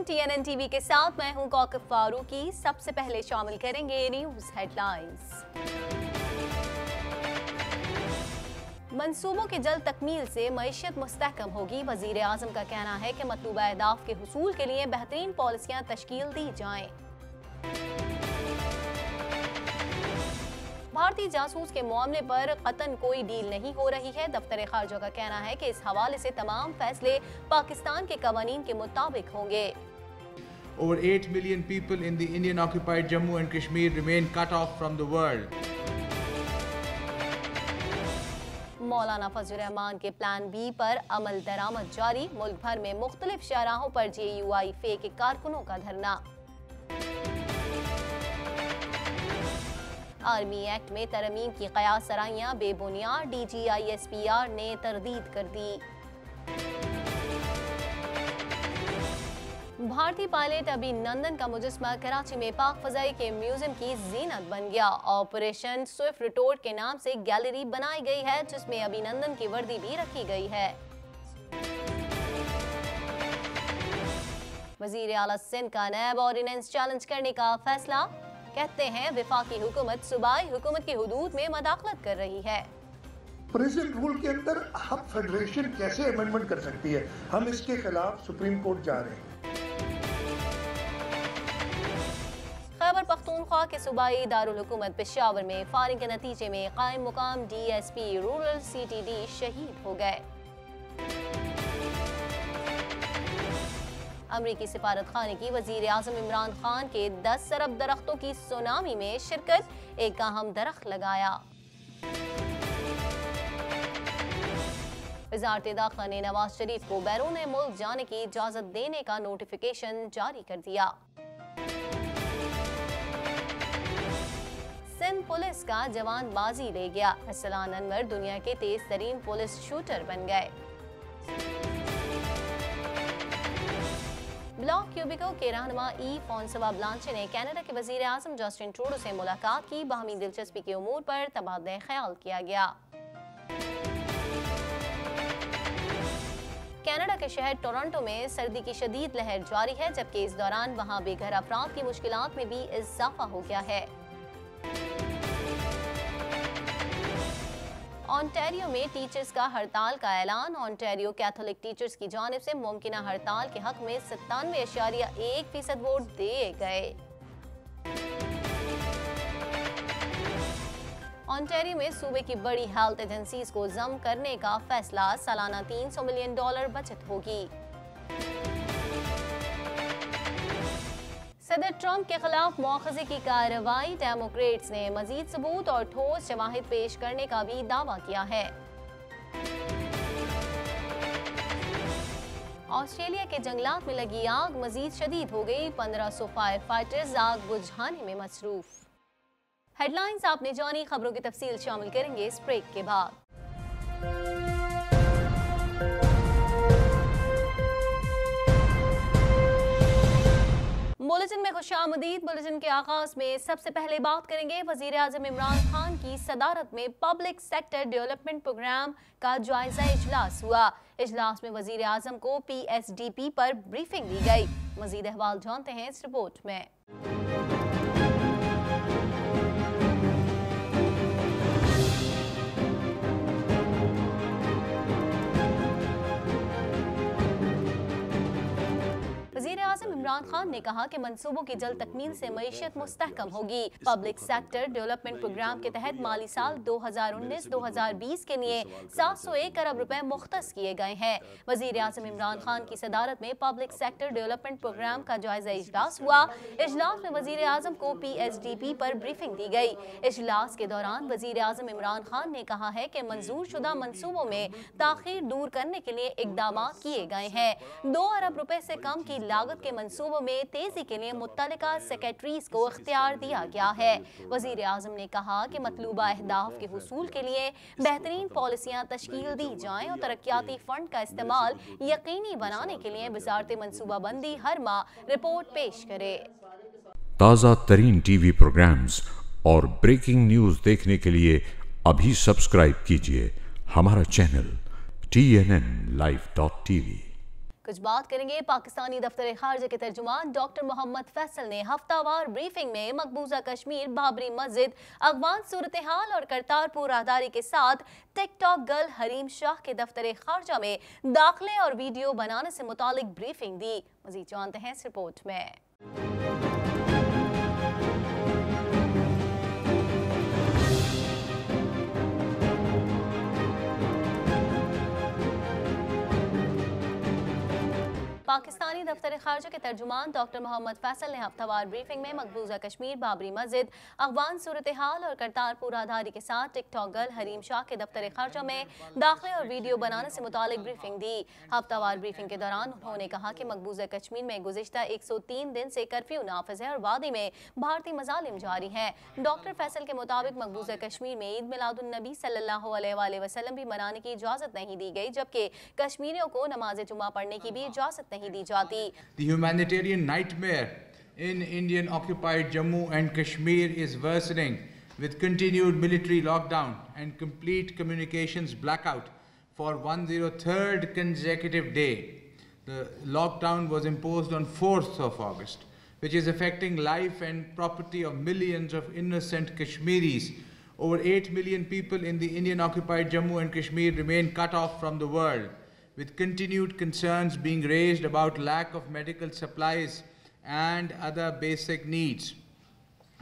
TNN TV के साथ मैं हूं कौकब फारूकी। सबसे पहले शामिल करेंगे न्यूज हेडलाइंस। मंसूबों की जल्द तकमील से मईशत मुस्तहकम होगी। वजीर आजम का कहना है कि मतलूबा अहदाफ के हुसूल के लिए बेहतरीन पॉलिसियां तश्कील दी जाएं। भारतीय जासूस के मामले पर कतन कोई डील नहीं हो रही है। दफ्तर खारजा का कहना है कि इस हवाले से तमाम फैसले पाकिस्तान के कवानीन के मुताबिक होंगे। Over 8 million people in the Indian occupied Jammu and Kashmir remain cut off from the world. मौलाना फजल रहमान के प्लान बी पर अमल दरामद जारी। मुल्क भर में मुख्तलिफ शाहराहों पर JUI फे के कारकुनों का धरना। आर्मी एक्ट में तरमीम की कयास सराहियां बेबुनियाद, DGI-SPR ने तरदीद कर दी। भारतीय पायलट अभिनंदन का मुजस्मा कराची में पाक फजाई के म्यूजियम की जीनत बन गया। ऑपरेशन स्विफ्ट रिटोर्ट के नाम से गैलरी बनाई गई है जिसमें अभिनंदन की वर्दी भी रखी गई है। वजीर आला सिंध का नैब ऑर्डिनेंस चैलेंज करने का फैसला। कहते हैं वफाकी हुकूमत सूबाई हुकूमत की हुदूद में मदाखलत कर रही है। प्रेजेंट रूल के अंदर हम फेडरेशन कैसे अमेंडमेंट कर सकती है, हम इसके खिलाफ सुप्रीम कोर्ट जा रहे हैं। खैबर पख्तूनख्वा के सूबाई दारुल हुकूमत पेशावर में फायरिंग के नतीजे में कायम मुकाम DSP रूरल CTD शहीद हो गए। अमरीकी सिफारत खाने की वजीर आजम इमरान खान के 10 अरब दरख्तों की सुनामी में शिरकत। एक अहम दरख्त लगाया। वज़ारत दाखिला ने नवाज शरीफ को बैरून मुल्क जाने की इजाजत देने का नोटिफिकेशन जारी कर दिया। सिंध पुलिस का जवान बाजी ले गया। अरसलान अनवर दुनिया के तेज तरीन पुलिस शूटर बन गए। ब्लॉक क्यूबिको के रहनुमा फॉन्सवा ब्लांचे ने कनाडा के वजीर आजम जस्टिन ट्रूडो से मुलाकात की। बाहमी दिलचस्पी के उमूर पर तबादला ख्याल किया गया। कनाडा के शहर टोरंटो में सर्दी की शदीद लहर जारी है, जबकि इस दौरान वहां बेघर अफराद की मुश्किलात में भी इजाफा हो गया है। ऑन्टेरियो में टीचर्स का हड़ताल का ऐलान। ऑन्टेरियो कैथोलिक टीचर्स की जानिब से मुमकिना हड़ताल के हक में 97.1% वोट दिए गए। ऑन्टेरियो में सूबे की बड़ी हेल्थ एजेंसीज को जम करने का फैसला। सालाना $300 मिलियन बचत होगी। सदर ट्रंप के खिलाफ मुआखजे की कार्रवाई। डेमोक्रेट्स ने मजीद सबूत और ठोस शवाहिद पेश करने का भी दावा किया है। ऑस्ट्रेलिया के जंगलात में लगी आग मजीद शदीद हो गई। 1500 फायर फाइटर्स आग बुझाने में मसरूफ। हेडलाइंस आपने जानी, खबरों की तफसील शामिल करेंगे इस ब्रेक के बाद। बुलेटिन में खुशामदीद। बुलेटिन के आगाज में सबसे पहले बात करेंगे वजीर आजम इमरान खान की सदारत में पब्लिक सेक्टर डेवलपमेंट प्रोग्राम का जायजा इजलास हुआ। इजलास में वजीर आजम को PSDP पर ब्रीफिंग दी गई। मजीद अहवाल जानते हैं इस रिपोर्ट में। वज़ीर आज़म इमरान खान ने कहा कि मंसूबों की जल्द तकमील से मईशत मुस्तहकम होगी। पब्लिक सेक्टर डेवलपमेंट प्रोग्राम के तहत माली साल 2019-2020 के लिए 701 अरब रुपए मुख्तस किए गए हैं। वज़ीर आज़म इमरान खान की सदारत में पब्लिक सेक्टर डेवलपमेंट प्रोग्राम का जायजा इजलास हुआ। इजलास में वज़ीर आज़म को PSDP पर ब्रीफिंग दी गई। इजलास के दौरान वज़ीर आज़म इमरान खान ने कहा है कि मंजूर शुदा मंसूबों में ताख़ीर दूर करने के लिए इक़दाम किए गए हैं। 2 अरब रुपए से कम की लागत के मंसूबों में तेजी के लिए मुत्तलिका सेक्रेटरीज को इख्तियार दिया गया है। वजीर आजम ने कहा कि मतलूबा अहदाफ के हुसूल के लिए बेहतरीन पॉलिसियां तश्कील दी जाएं और तरक्याती फंड का इस्तेमाल यकीनी बनाने के लिए वज़ारत मनसूबाबंदी हर माह रिपोर्ट पेश करे। ताज़ा तरीन TV प्रोग्राम्स और ब्रेकिंग न्यूज़ देखने के लिए अभी सब्सक्राइब कीजिए हमारा चैनल TNN Live.tv। कुछ बात करेंगे पाकिस्तानी दफ्तर खारजा के तर्जुमान डॉक्टर मोहम्मद फैसल ने हफ्तावार ब्रीफिंग में मकबूजा कश्मीर, बाबरी मस्जिद, अफगान सूरत हाल और करतारपुर राहदारी के साथ टिकटॉक गर्ल हरीम शाह के दफ्तर खारजा में दाखिले और वीडियो बनाने से मुतालिक ब्रीफिंग दी। मजीद जानते हैं इस रिपोर्ट में। पाकिस्तानी दफ्तर खारजा के तर्जुमान डॉक्टर मोहम्मद फैसल ने हफ्तावार ब्रीफिंग में मकबूजा कश्मीर, बाबरी मस्जिद, अफगान सूरत हाल और करतारपुर राहदारी के साथ टिकटॉक गर्ल हरीम शाह के दफ्तर खारजा में दाखिले और वीडियो बनाने से मुतालिक ब्रीफिंग दी। हफ्तावार ब्रीफिंग के दौरान उन्होंने कहा कि मकबूजा कश्मीर में गुज़िश्ता 103 दिन से कर्फ्यू नाफिज है और वादी में भारतीय मजालिम जारी हैं। डॉक्टर फैसल के मुताबिक मकबूजा कश्मीर में ईद मिलादुन नबी सल्लल्लाहु अलैहि वसल्लम भी मनाने की इजाज़त नहीं दी गई, जबकि कश्मीरियों को नमाज जुमा पढ़ने की भी इजाज़त नहीं दी जाती। The humanitarian nightmare in Indian occupied Jammu and Kashmir is worsening with continued military lockdown and complete communications blackout for 103rd consecutive day. The lockdown was imposed on 4th of August, which is affecting life and property of millions of innocent Kashmiris. Over 8 million people in the Indian occupied Jammu and Kashmir remain cut off from the world, with continued concerns being raised about lack of medical supplies and other basic needs.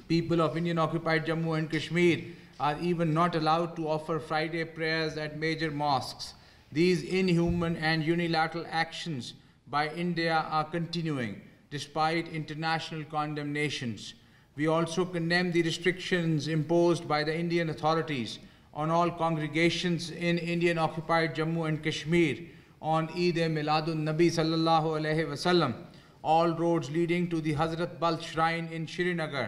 People of Indian occupied Jammu and Kashmir are even not allowed to offer Friday prayers at major mosques. These inhuman and unilateral actions by India are continuing despite international condemnations. We also condemn the restrictions imposed by the Indian authorities on all congregations in Indian occupied Jammu and Kashmir on Eid Miladun Nabi sallallahu alaihi wasallam, all roads leading to the Hazrat Bal shrine in Srinagar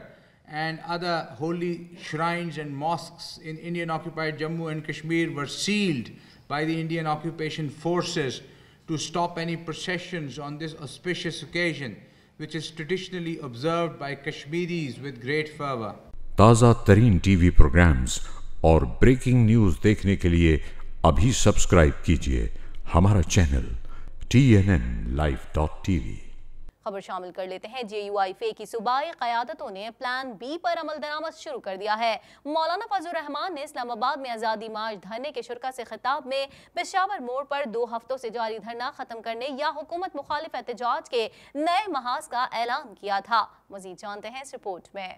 and other holy shrines and mosques in Indian occupied Jammu and Kashmir were sealed by the Indian occupation forces to stop any processions on this auspicious occasion, which is traditionally observed by Kashmiris with great fervor. ताज़ा तरीन TV programmes और breaking news देखने के लिए अभी subscribe कीजिए हमारा channel TNNlive.tv। खबर शामिल कर लेते हैं। JUIFA की सूबाई क़यादतों ने प्लान बी पर अमल दरामद शुरू कर दिया है। मौलाना फजल रहमान ने इस्लामाबाद में आज़ादी मार्च धरने के शुरा से खिताब में पेशावर मोड़ पर 2 हफ्तों से जारी धरना खत्म करने या हुकूमत मुखालिफ एहतजाज के नए महाज का ऐलान किया था। मजीद जानते हैं इस रिपोर्ट में।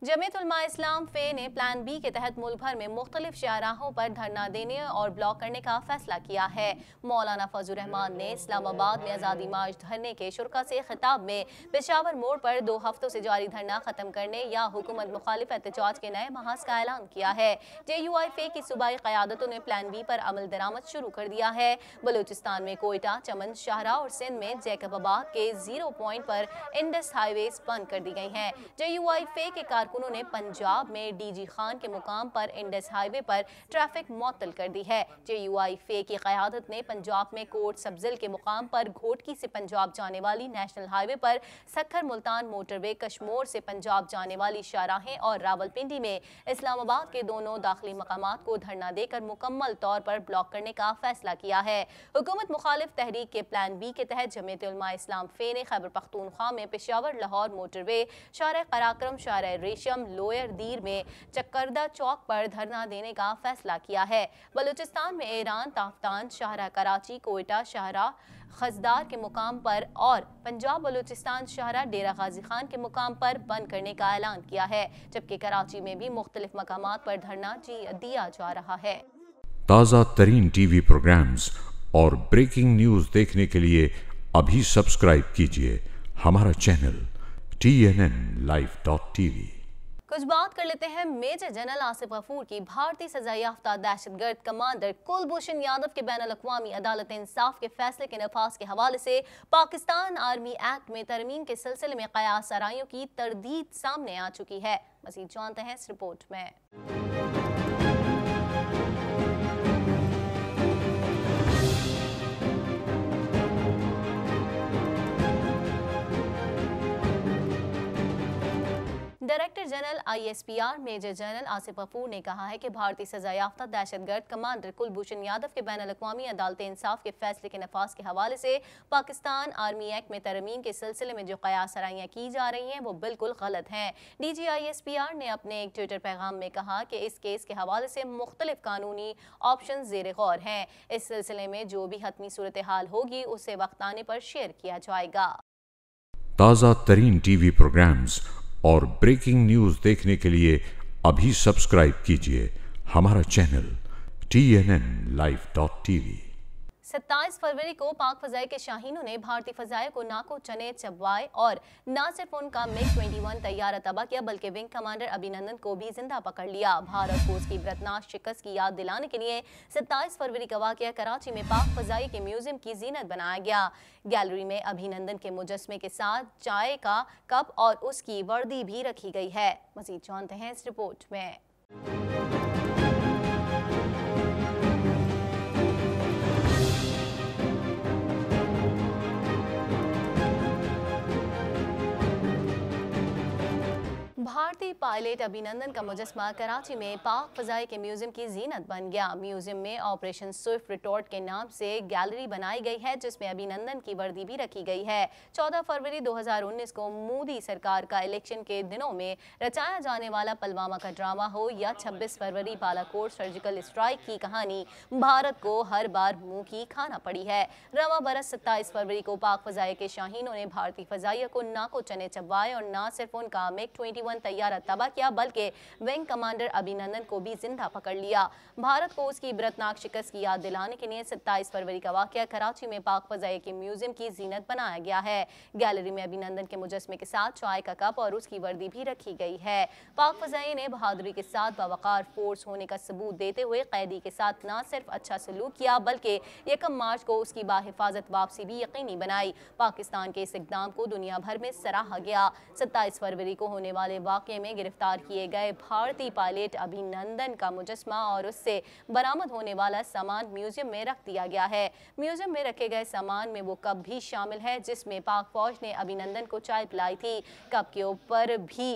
जमीयत उलमा इस्लाम फे ने प्लान बी के तहत मुल्क भर में मुख्तलिफ शाहराहों पर धरना देने और ब्लॉक करने का फैसला किया है। मौलाना फजल रहमान ने इस्लामाबाद में आज़ादी मार्च धरने के शुरा से खिताब में पेशावर मोड़ पर 2 हफ्तों से जारी धरना खत्म करने या हुकूमत मुखालिफ एहतजाज के नए महाज का ऐलान किया है। JUIFA की सूबाई क़यादतों ने प्लान बी पर अमल दरामद शुरू कर दिया है। बलूचिस्तान में कोयटा, चमन, शाहरा और सिंध में जैकबाबाद के 0 पॉइंट पर इंडस हाईवेज बंद कर दी गई हैं। JUIFA के कारकुनों ने पंजाब में DG खान के मुकाम पर इंडस हाईवे पर ट्रैफिक मुअत्तल कर दी है। JUIFA की क़यादत ने पंजाब में कोट सब्जिल के मुकाम पर घोटकी से पंजाब जाने वाली नेशनल हाईवे पर सक्खर मुल्तान मोटरवे, कशमोर से पंजाब जाने वाली शाहराहें और रावलपिंडी में इस्लामाबाद के दोनों दाखिली मकामात को धरना देकर मुकम्मल तौर पर ब्लॉक करने का फैसला किया है। हुकूमत मुखालिफ तहरीक के प्लान बी के तहत जमीयत उलमा इस्लाम फे ने खैबर पख्तूनख्वा में पेशावर लाहौर मोटरवे, शाहरा कराक्रम, शाहरा रेशम, लोयर दीर में चक्करदा चौक पर धरना देने का फैसला किया है। बलूचिस्तान में ईरान, ताफ्तान, शाहरा कराची, कोयटा, शाहरा खजदार के मुकाम पर और पंजाब बलूचिस्तान शाहरा डेरा गाजी खान के मुकाम पर बंद करने का ऐलान किया है, जबकि कराची में भी मुख्तलिफ मकामात पर धरना दिया जा रहा है। ताज़ा तरीन टीवी प्रोग्राम्स और ब्रेकिंग न्यूज़ देखने के लिए अभी सब्सक्राइब कीजिए हमारा चैनल TNNlive.tv। कुछ बात कर लेते हैं मेजर जनरल आसिफ गफूर की। भारतीय सजा याफ्ता दहशतगर्द कमांडर कुलभूषण यादव के बैनुल अक़वामी अदालत इंसाफ के फैसले के नफाज के हवाले से पाकिस्तान आर्मी एक्ट में तरमीम के सिलसिले में क़यास आराइयों की तरदीद सामने आ चुकी है। मज़ीद जानते हैं इस रिपोर्ट में। General ISPR major general Asif Ghafoor ने कहा है कि भारतीय सजा याफ्ता दहशतगर्द कमांडर कुलभूषण यादव के बैनुल-अक़वामी अदालत इंसाफ के फैसले के नफाज के हवाले से पाकिस्तान आर्मी एक्ट में तरमीम के सिलसिले में जो कयास आराइयाँ की जा रही हैं वो बिल्कुल गलत हैं। DG ISPR ने अपने एक ट्विटर पैगाम में कहा कि इस केस के हवाले से मुख्तलिफ कानूनी ऑप्शन ज़ेर गौर हैं। इस सिलसिले में जो भी हतमी सूरत हाल होगी उसे वक्त आने पर शेयर किया जाएगा। ताज़ा तरीन टीवी प्रोग्राम्स और ब्रेकिंग न्यूज़ देखने के लिए अभी सब्सक्राइब कीजिए हमारा चैनल TNNlive.tv। 27 फरवरी को पाक फजाई के शाहीनों ने भारतीय फजाई को नाको चने चबवाए और न सिर्फ उनका MiG-21 तैयारा तबाह किया बल्कि विंग कमांडर अभिनंदन को भी जिंदा पकड़ लिया। भारत को उसकी इबरतनाक शिकस्त की याद दिलाने के लिए 27 फरवरी का वाकया कराची में पाक फजाई के म्यूजियम की जीनत बनाया गया। गैलरी में अभिनंदन के मुजस्मे के साथ चाय का कप और उसकी वर्दी भी रखी गई है। मजीद जानते हैं इस रिपोर्ट में। भारतीय पायलट अभिनंदन का मुजस्मा कराची में पाक फजाई के म्यूजियम की जीनत बन गया। म्यूजियम में ऑपरेशन स्विफ्ट रिटॉर्ट के नाम से गैलरी बनाई गई है जिसमें अभिनंदन की वर्दी भी रखी गई है। 14 फरवरी 2019 को मोदी सरकार का इलेक्शन के दिनों में रचाया जाने वाला पुलवामा का ड्रामा हो या 26 फरवरी बालाकोट सर्जिकल स्ट्राइक की कहानी, भारत को हर बार मुंह की खाना पड़ी है। रवा बरस 27 फरवरी को पाक फजाई के शाहीनों ने भारतीय फजाइया को नाको चने चबवाए और न सिर्फ उनका MiG-21 तैयारा तबाह किया बल्कि विंग कमांडर अभिनंदन को भी जिंदा पकड़ लिया। भारत को उसकी इबरतनाक शिकस्त की याद दिलाने के लिए 27 फरवरी का वाकया कराची में पाक फजाई के म्यूजियम की जीनत बनाया गया है। गैलरी में अभिनंदन के मुजस्मे के साथ चाय का कप और उसकी वर्दी भी रखी गई है। पाक फजाई ने बहादुरी के साथ बावकार फोर्स होने का सबूत देते हुए कैदी के साथ न सिर्फ अच्छा सलूक किया बल्कि 1 मार्च को उसकी बाहिफाजत वापसी भी यकीनी बनाई। पाकिस्तान के इस इक़दाम को दुनिया भर में सराहा गया। 27 फरवरी को होने वाले वाकये में गिरफ्तार किए गए भारतीय पायलट अभिनंदन का मुजस्मा और उससे बरामद होने वाला सामान म्यूजियम में रख दिया गया है। म्यूजियम में रखे गए सामान में वो कप भी शामिल है जिसमें पाक फौज ने अभिनंदन को चाय पिलाई थी। कप के ऊपर भी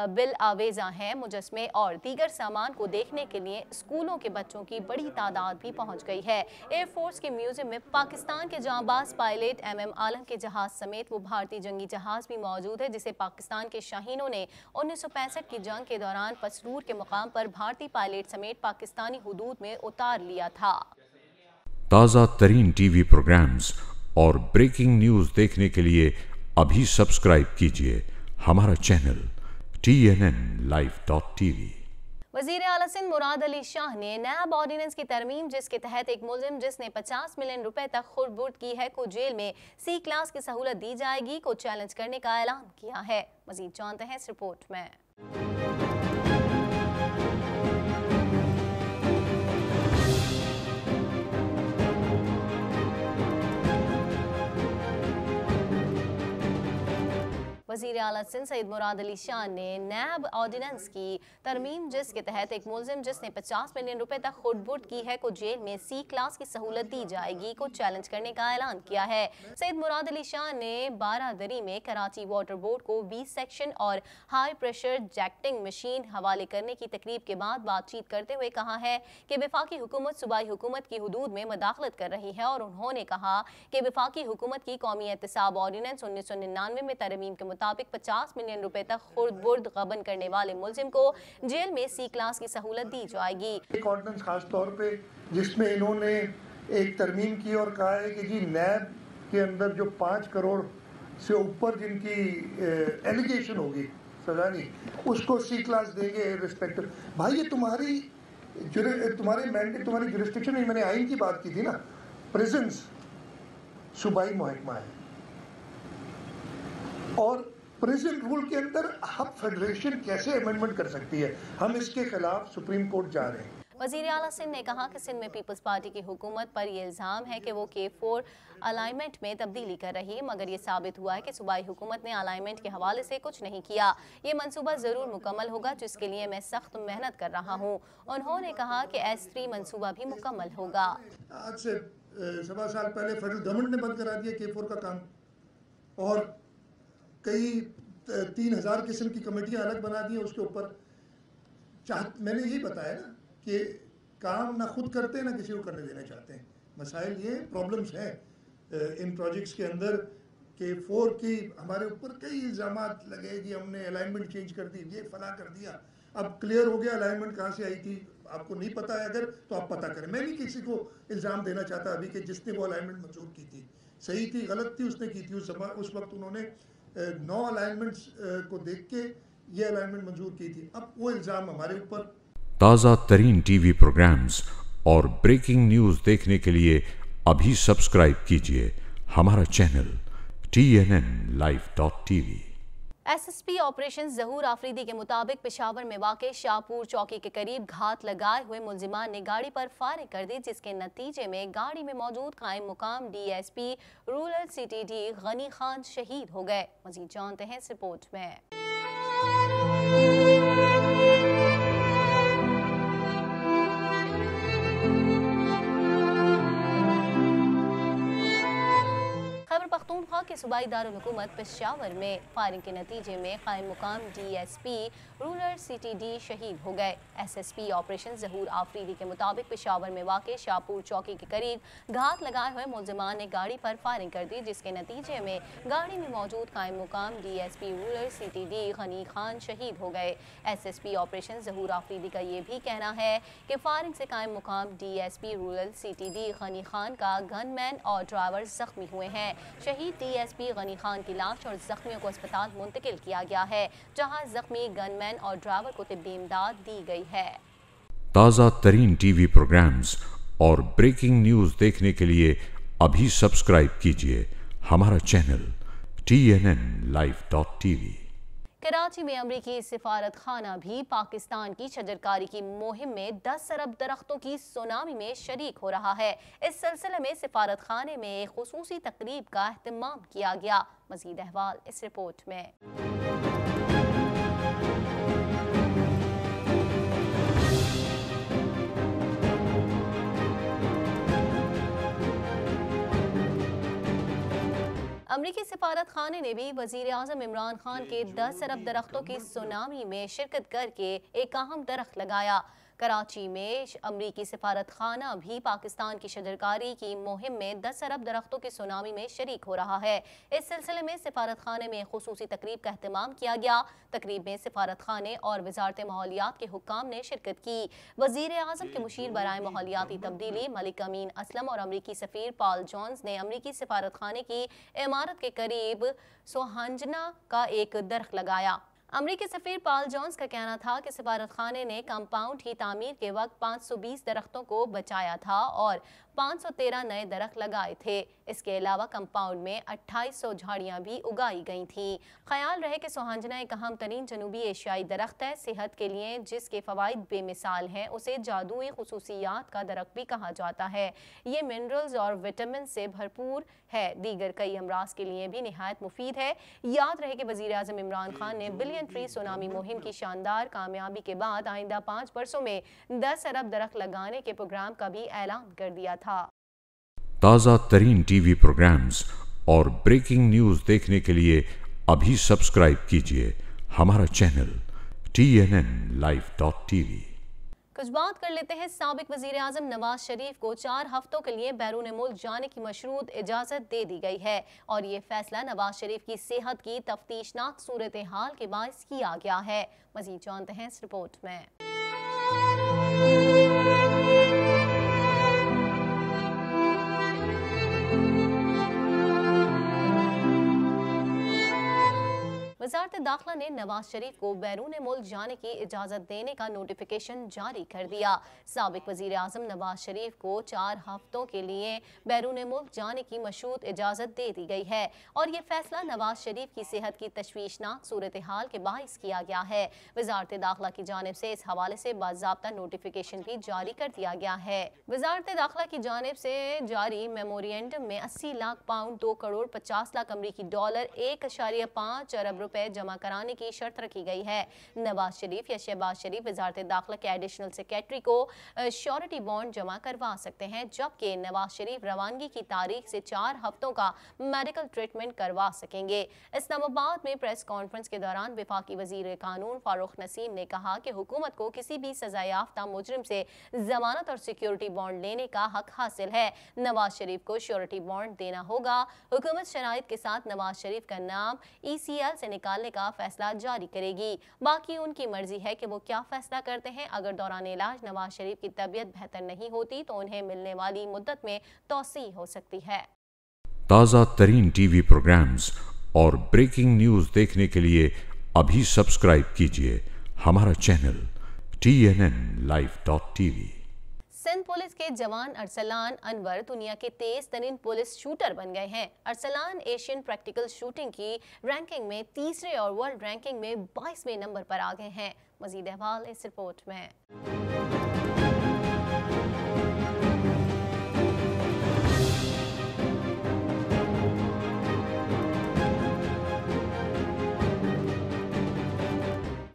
बिल आवेजा हैं। मुजस्मे और दीगर सामान को देखने के लिए स्कूलों के बच्चों की बड़ी तादाद भी पहुंच गई है। एयरफोर्स के म्यूजियम में पाकिस्तान के जांबाज पायलट MM आलम के जहाज समेत वो भारतीय जंगी जहाज भी मौजूद है जिसे पाकिस्तान के शाहीनों ने 1965 की जंग के दौरान पसरूर के मुकाम पर भारतीय पायलट समेत पाकिस्तानी हुदूद में उतार लिया था। ताज़ा तरीन टीवी प्रोग्राम्स और ब्रेकिंग न्यूज़ देखने के लिए अभी सब्सक्राइब कीजिए हमारा चैनल TNNlive.tv। वज़ीर आला सिंध मुराद अली शाह ने नैब ऑर्डिनेंस की तरमीम जिसके तहत एक मुलजिम जिसने 50 मिलियन रुपए तक खुर्द-बुर्द की है को जेल में C क्लास की सहूलत दी जाएगी को चैलेंज करने का ऐलान किया है। मजीद जानते हैं इस रिपोर्ट में। वज़ीर आला सिंध सईद मुराद अली शाह ने नैब ऑर्डिनेंस की तरमीम जिसके तहत एक मुलजिम जिसने 50 मिलियन रुपए तक खुर्द-बुर्द की है को जेल में C क्लास की सहूलत दी जाएगी को चैलेंज करने का ऐलान किया है। सईद मुराद अली शाह ने 12 दरी में कराची वाटर बोर्ड को 20 सेक्शन और हाई प्रेशर जैक्टिंग मशीन हवाले करने की तकरीब के बाद बातचीत करते हुए कहा है कि वफाकी हुकूमत सूबाई हुकूमत की हुदूद में मदाखलत कर रही है और उन्होंने कहा कि वफाकी हुकूमत की कौमी एहतसाब ऑर्डिनेंस 1999 में तरमीम के मुताबिक 50 मिलियन रुपए तक खुर्द-बुर्द गबन करने वाले मुलजिम को जेल में C क्लास की सहूलत दी जाएगी। एक ऑर्डिनेंस खास तौर पे जिसमें इन्होंने एक तरमीम की और कहा है कि जी नैब के अंदर जो 5 करोड़ से ऊपर जिनकी एलिगेशन होगी सजा नहीं उसको C क्लास देंगे रिस्पेक्टिव। भाई ये तुम्हारी मैंडेट तुम्हारी जुरिस्डिक्शन में, मैंने आइन की बात की थी ना, प्रिजन्स सूबाई महकमा है और प्रेजेंट रूल के अंदर हम फेडरेशन कैसे अमेंडमेंट कर सकती है, हम इसके खिलाफ सुप्रीम कोर्ट जा रहे हैं। वज़ीर आला सिंध ने कहा कि सिंध में पीपल्स पार्टी की हुकूमत पर यह इल्ज़ाम है कि वो K4 अलाइनमेंट में तब्दीली कर रही है मगर ये साबित हुआ है कि सूबाई हुकूमत ने अलाइनमेंट के हवाले से कुछ नहीं किया। ये मंसूबा ज़रूर मुकम्मल होगा जिसके लिए मैं सख्त मेहनत कर रहा हूँ। उन्होंने कहा कि S3 मंसूबा भी मुकम्मल होगा। आज से 7 साल पहले फेडरल गवर्नमेंट ने बंद करा दिया K4 का काम और कई 3000 किस्म की कमेटियां अलग बना दी हैं उसके ऊपर। मैंने यही बताया ना कि काम ना खुद करते ना किसी को करने देना चाहते हैं। मसाइल ये प्रॉब्लम्स हैं इन प्रोजेक्ट्स के अंदर कि 4 की हमारे ऊपर कई इल्ज़ामात लगे जी हमने अलाइनमेंट चेंज कर दी, ये फला कर दिया। अब क्लियर हो गया अलाइनमेंट कहाँ से आई थी, आपको नहीं पता है अगर तो आप पता करें। मैं नहीं किसी को इल्ज़ाम देना चाहता अभी कि जिसने वो अलाइनमेंट मंजूर की थी सही थी गलत थी उसने की थी। उस वक्त उन्होंने 9 अलाइनमेंट्स को देख के ये अलाइनमेंट मंजूर की थी। अब वो इल्ज़ाम हमारे ऊपर। ताज़ा तरीन टीवी प्रोग्राम्स और ब्रेकिंग न्यूज़ देखने के लिए अभी सब्सक्राइब कीजिए हमारा चैनल TNNlive.tv। एसएसपी ऑपरेशन ज़हूर आफरीदी के मुताबिक पेशावर में वाक़े शाहपुर चौकी के करीब घात लगाए हुए मुलजिमान ने गाड़ी पर फायरिंग कर दी, जिसके नतीजे में गाड़ी में मौजूद कायम मुकाम DSP rural CTD Ghani Khan शहीद हो गए। मज़ीद जानते हैं इस रिपोर्ट में। खैबर पख्तूनख्वा के सूबाई दारुल हुकूमत पेशावर में फायरिंग के नतीजे में कायम मुकाम DSP रूरल CTD शहीद हो गए। SSP ऑपरेशन ज़हूर आफरीदी के मुताबिक पेशावर में वाक़े शाहपुर चौकी के करीब घात लगाए हुए मुलजिमान ने गाड़ी पर फायरिंग कर दी, जिसके नतीजे में गाड़ी में मौजूद कायम मुकाम DSP rural CTD Ghani Khan शहीद हो गए। SSP ऑपरेशन ज़हूर आफरीदी का ये भी कहना है कि फायरिंग से कायम मुकाम DSP rural CTD Ghani Khan का गनमैन और ड्राइवर जख्मी हुए हैं। शहीद DSP गनी खान की लाश और जख्मियों को अस्पताल मुंतकिल किया गया है, जहां जख्मी गनमैन और ड्राइवर को तिब्बी इमदाद दी गई है। ताज़ा तरीन टीवी प्रोग्राम्स और ब्रेकिंग न्यूज़ देखने के लिए अभी सब्सक्राइब कीजिए हमारा चैनल TNNlive.tv। कराची में अमरीकी सिफारत खाना भी पाकिस्तान की शजरकारी की मुहिम में 10 अरब दरख्तों की सुनामी में शरीक हो रहा है। इस सिलसिले में सिफारत खाने में एक खुसूसी तकरीब का एहतमाम किया गया। मज़ीद अहवाल इस रिपोर्ट में। अमरीकी सिफारत खाने ने भी वज़ीर आज़म इमरान खान के 10 अरब दरख्तों की सुनामी में शिरकत करके एक अहम दरख्त लगाया। कराची में अमरीकी सिफारत खाना भी पाकिस्तान की शजरकारी की मुहिम में 10 अरब दरख्तों की सुनामी में शरीक हो रहा है। इस सिलसिले में सिफारत खाने में खुसूसी तकरीब का एहतमाम किया गया। तकरीब में सिफारत खाने और वजारत माहौलियात के हुक्काम ने शिरकत की। वज़ीर आज़म के मुशीर बराए माहौलियाती तब्दीली मलिक अमीन असलम और अमरीकी सफ़ीर पॉल जॉन्स ने अमरीकी सिफारत खाने की इमारत के करीब सोहांजना का एक दरख्त लगाया। अमरीकी सफ़ीर पॉल जॉन्स का कहना था कि सिफारत खाने ने कंपाउंड की तामीर के वक्त 520 दरख्तों को बचाया था और 513 नए दरख्त लगाए थे। इसके अलावा कंपाउंड में 2800 झाड़ियाँ भी उगाई गई थीं। ख्याल रहे कि सोहांजना एक अहम तरीन जनूबी एशियाई दरख्त है। सेहत के लिए जिसके फ़वाइद बेमिसाल हैं, उसे जादुई खुसूसियात का दरख्त भी कहा जाता है। ये मिनरल्स और विटामिन से भरपूर है, दीगर कई अमराज के लिए भी निहायत मुफीद है। याद रहे कि वज़ीर आज़म इमरान खान ने बिलियन ट्री सुनामी मुहिम की शानदार कामयाबी के बाद आइंदा 5 वर्षों में 10 अरब दरख्त लगाने के प्रोग्राम का भी ऐलान कर दिया था। ताज़ा तरीन टीवी प्रोग्राम्स और ब्रेकिंग न्यूज़ देखने के लिए अभी सब्सक्राइब कीजिए हमारा चैनल TNNlive.tv। कुछ बात कर लेते हैं साबिक वज़ीर आज़म नवाज शरीफ को 4 हफ्तों के लिए बैरून मुल्क जाने की मशरूत इजाज़त दे दी गई है और ये फैसला नवाज शरीफ की सेहत की तफ्तीशनाक सूरत हाल के बायस किया गया है। मज़ीद जानते हैं इस रिपोर्ट में। वज़ारत दाखिला ने नवाज शरीफ को बैरून मुल्क जाने की इजाज़त देने का नोटिफिकेशन जारी कर दिया। साबिक वज़ीर आज़म नवाज शरीफ को 4 हफ्तों के लिए बैरून मुल्क जाने की मशरूत इजाज़त दे दी गई है और ये फैसला नवाज शरीफ की सेहत की तशवीशनाक सूरत हाल के बायस किया गया है। वज़ारत दाखिला की जानिब से इस हवाले से बाज़ाब्ता नोटिफिकेशन भी जारी कर दिया गया है। वज़ारत दाखिला की जानिब से जारी मेमोरेंडम में 80 लाख पाउंड 2 करोड़ 50 लाख अमरीकी डॉलर 1.5 अरब रुपए रुपए जमा कराने की शर्त रखी गई है। नवाज शरीफ या शहबाज शरीफ वजारत दाखिला के एडिशनल सेक्रेटरी को श्योरिटी बॉन्ड जमा करवा सकते हैं, जबकि नवाज शरीफ रवानगी की तारीख से 4 हफ्तों का मेडिकल ट्रीटमेंट करवा सकेंगे। इस्लामाबाद में प्रेस कॉन्फ्रेंस के दौरान वफाकी वजीर कानून फारूक नसीम ने कहा कि हुकूमत को किसी भी सजा याफ्ता मुजरिम से जमानत और सिक्योरिटी बॉन्ड लेने का हक हासिल है। नवाज शरीफ को श्योरिटी बॉन्ड देना होगा। हुकूमत शराइत के साथ नवाज शरीफ का नाम ECL से निकालने का फैसला जारी करेगी। बाकी उनकी मर्जी है कि वो क्या फैसला करते हैं। अगर दौरान इलाज नवाज शरीफ की तबीयत बेहतर नहीं होती तो उन्हें मिलने वाली मुद्दत में तौसी हो सकती है। ताज़ा तरीन टीवी प्रोग्राम्स और ब्रेकिंग न्यूज़ देखने के लिए अभी सब्सक्राइब कीजिए हमारा चैनल TNNlive.tv। सिंध पुलिस के जवान अरसलान अनवर दुनिया के तेज तरीन पुलिस शूटर बन गए हैं। अरसलान एशियन प्रैक्टिकल शूटिंग की रैंकिंग में तीसरे और वर्ल्ड रैंकिंग में 22वें नंबर पर आ गए हैं। मजीद अहवाल इस रिपोर्ट में।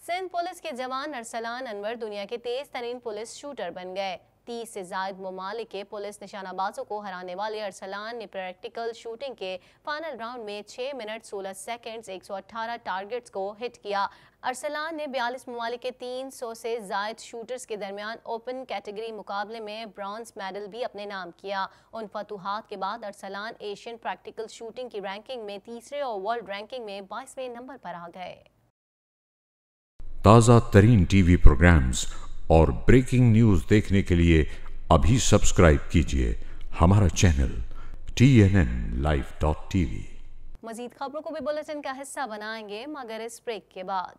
सिंध पुलिस के जवान अरसलान अनवर दुनिया के तेज तरीन पुलिस शूटर बन गए। 30 से ज्यादा ममालिक के पुलिस निशानाबाजों को हराने वाले अरसलान ने प्रैक्टिकल शूटिंग के फाइनल राउंड में 6 मिनट 16 सेकंड्स 118 टारगेट्स को हिट किया। अरसलान ने 42 ममालिक के 300 से ज्यादा शूटर्स के दरमियान ओपन कैटेगरी मुकाबले में ब्रॉन्ज मेडल भी अपने नाम किया। उन फतूहात के बाद अरसलान एशियन प्रैक्टिकल शूटिंग की रैंकिंग में तीसरे और वर्ल्ड रैंकिंग में 22वें नंबर पर आ गए। ताज़ा तरीन टीवी प्रोग्राम्स और ब्रेकिंग न्यूज़ देखने के लिए अभी सब्सक्राइब कीजिए हमारा चैनल TNNlive.tv। मजीद खबरों को भी बुलेटिन का हिस्सा बनाएंगे मगर इस ब्रेक के बाद।